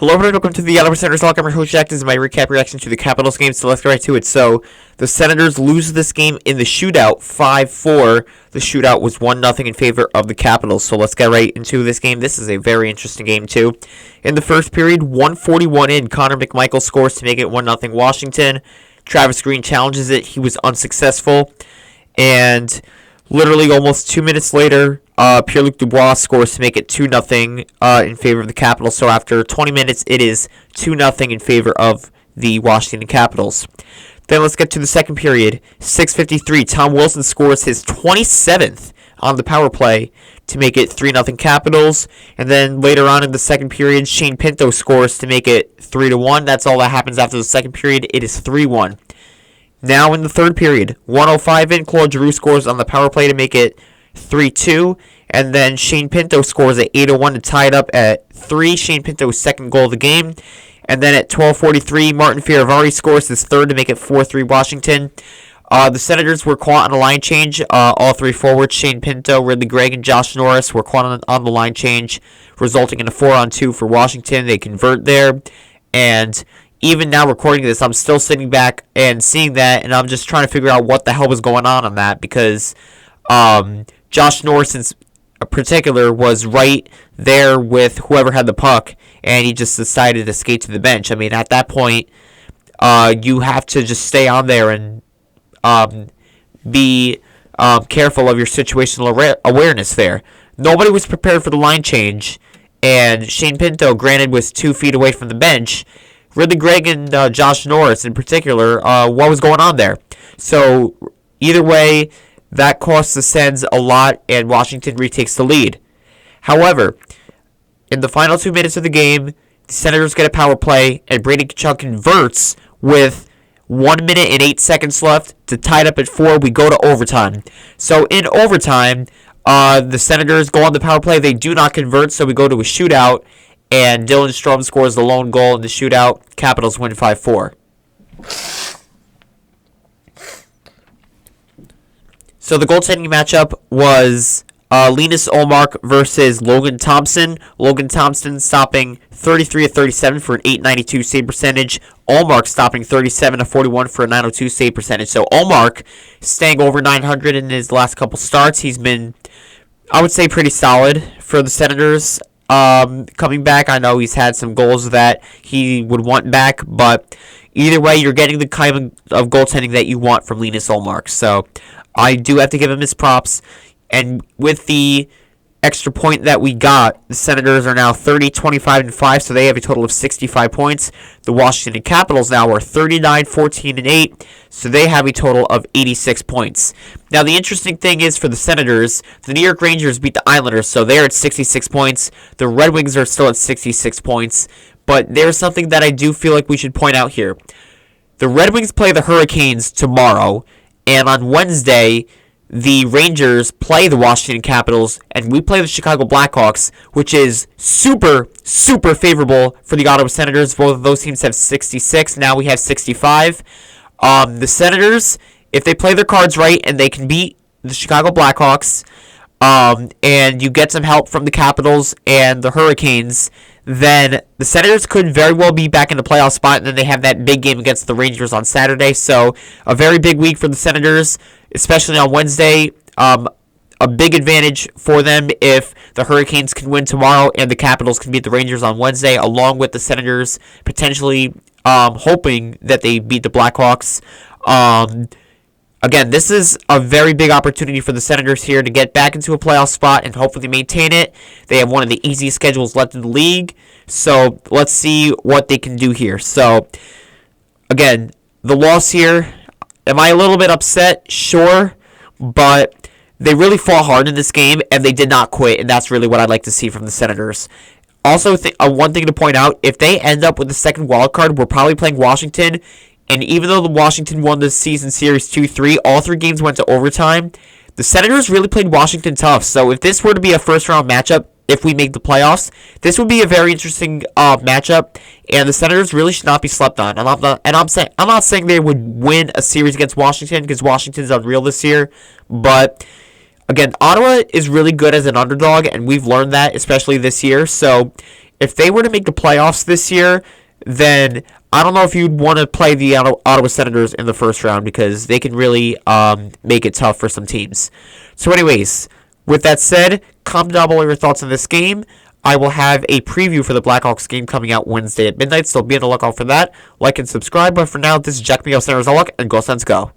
Hello everyone, welcome to the Yellow Senators Lock. I'm your host Jack. This is my recap reaction to the Capitals game, so let's get right to it. So, the Senators lose this game in the shootout 5-4. The shootout was 1-0 in favor of the Capitals, so let's get right into this game. This is a very interesting game too. In the first period, 1:41 in, Connor McMichael scores to make it 1-0 Washington. Travis Green challenges it. He was unsuccessful. And literally almost 2 minutes later, Pierre-Luc Dubois scores to make it 2-0 in favor of the Capitals. So after 20 minutes, it is 2-0 in favor of the Washington Capitals. Then let's get to the second period. 6:53, Tom Wilson scores his 27th on the power play to make it 3-0 Capitals. And then later on in the second period, Shane Pinto scores to make it 3-1. That's all that happens after the second period. It is 3-1. Now in the third period, 1:05 in, Claude Giroux scores on the power play to make it 3-2. And then Shane Pinto scores at 8:01 to tie it up at 3. Shane Pinto's second goal of the game. And then at 12:43, Martin Fioravanti scores his third to make it 4-3 Washington. The Senators were caught on a line change. All three forwards, Shane Pinto, Ridly Greig, and Josh Norris, were caught on the line change, resulting in a 4-on-2 for Washington. They convert there. And even now recording this, I'm still sitting back and seeing that, and I'm just trying to figure out what the hell was going on that, because Josh Norris in particular was right there with whoever had the puck, and he just decided to skate to the bench. I mean, at that point, you have to just stay on there and be careful of your situational awareness there. Nobody was prepared for the line change, and Shane Pinto, granted, was 2 feet away from the bench. Ridly Greig and Josh Norris in particular, what was going on there? So either way, that costs the Sens a lot, and Washington retakes the lead. However, in the final 2 minutes of the game, the Senators get a power play, and Brady Tkachuk converts with 1 minute and 8 seconds left to tie it up at 4. We go to overtime. So in overtime, the Senators go on the power play. They do not convert, so we go to a shootout, and Dylan Strome scores the lone goal in the shootout. Capitals win 5-4. So the goaltending matchup was Linus Ullmark versus Logan Thompson. Logan Thompson stopping 33 of 37 for an .892 save percentage. Ullmark stopping 37 of 41 for a .902 save percentage. So Ullmark staying over 900 in his last couple starts. He's been, I would say, pretty solid for the Senators. Coming back, I know he's had some goals that he would want back, but either way, you're getting the kind of goaltending that you want from Linus Ullmark. So I do have to give him his props. And with the extra point that we got, the Senators are now 30, 25, and 5, so they have a total of 65 points. The Washington Capitals now are 39, 14, and 8, so they have a total of 86 points. Now, the interesting thing is for the Senators, the New York Rangers beat the Islanders, so they're at 66 points. The Red Wings are still at 66 points, but there's something that I do feel like we should point out here. The Red Wings play the Hurricanes tomorrow, and on Wednesday, the Rangers play the Washington Capitals, and we play the Chicago Blackhawks, which is super, super favorable for the Ottawa Senators. Both of those teams have 66. Now we have 65. The Senators, if they play their cards right and they can beat the Chicago Blackhawks, and you get some help from the Capitals and the Hurricanes, then the Senators could very well be back in the playoff spot, and then they have that big game against the Rangers on Saturday. So a very big week for the Senators, especially on Wednesday. A big advantage for them if the Hurricanes can win tomorrow and the Capitals can beat the Rangers on Wednesday, along with the Senators potentially hoping that they beat the Blackhawks. Again, this is a very big opportunity for the Senators here to get back into a playoff spot and hopefully maintain it. They have one of the easiest schedules left in the league, so let's see what they can do here. So, again, the loss here, am I a little bit upset? Sure, but they really fought hard in this game, and they did not quit, and that's really what I'd like to see from the Senators. Also, one thing to point out, if they end up with the second wild card, we're probably playing Washington. And even though the Washington won this season series 2-3, all 3 games went to overtime. The Senators really played Washington tough. So if this were to be a first-round matchup, if we make the playoffs, this would be a very interesting matchup. And the Senators really should not be slept on. I'm not saying they would win a series against Washington, because Washington's unreal this year. But again, Ottawa is really good as an underdog, and we've learned that, especially this year. So if they were to make the playoffs this year, then I don't know if you'd want to play the Ottawa Senators in the first round because they can really make it tough for some teams. So anyways, with that said, comment down below your thoughts on this game. I will have a preview for the Blackhawks game coming out Wednesday at midnight, so be on the lookout for that. Like and subscribe, but for now, this is Jack Miguel Senators Luck, and go Sens go.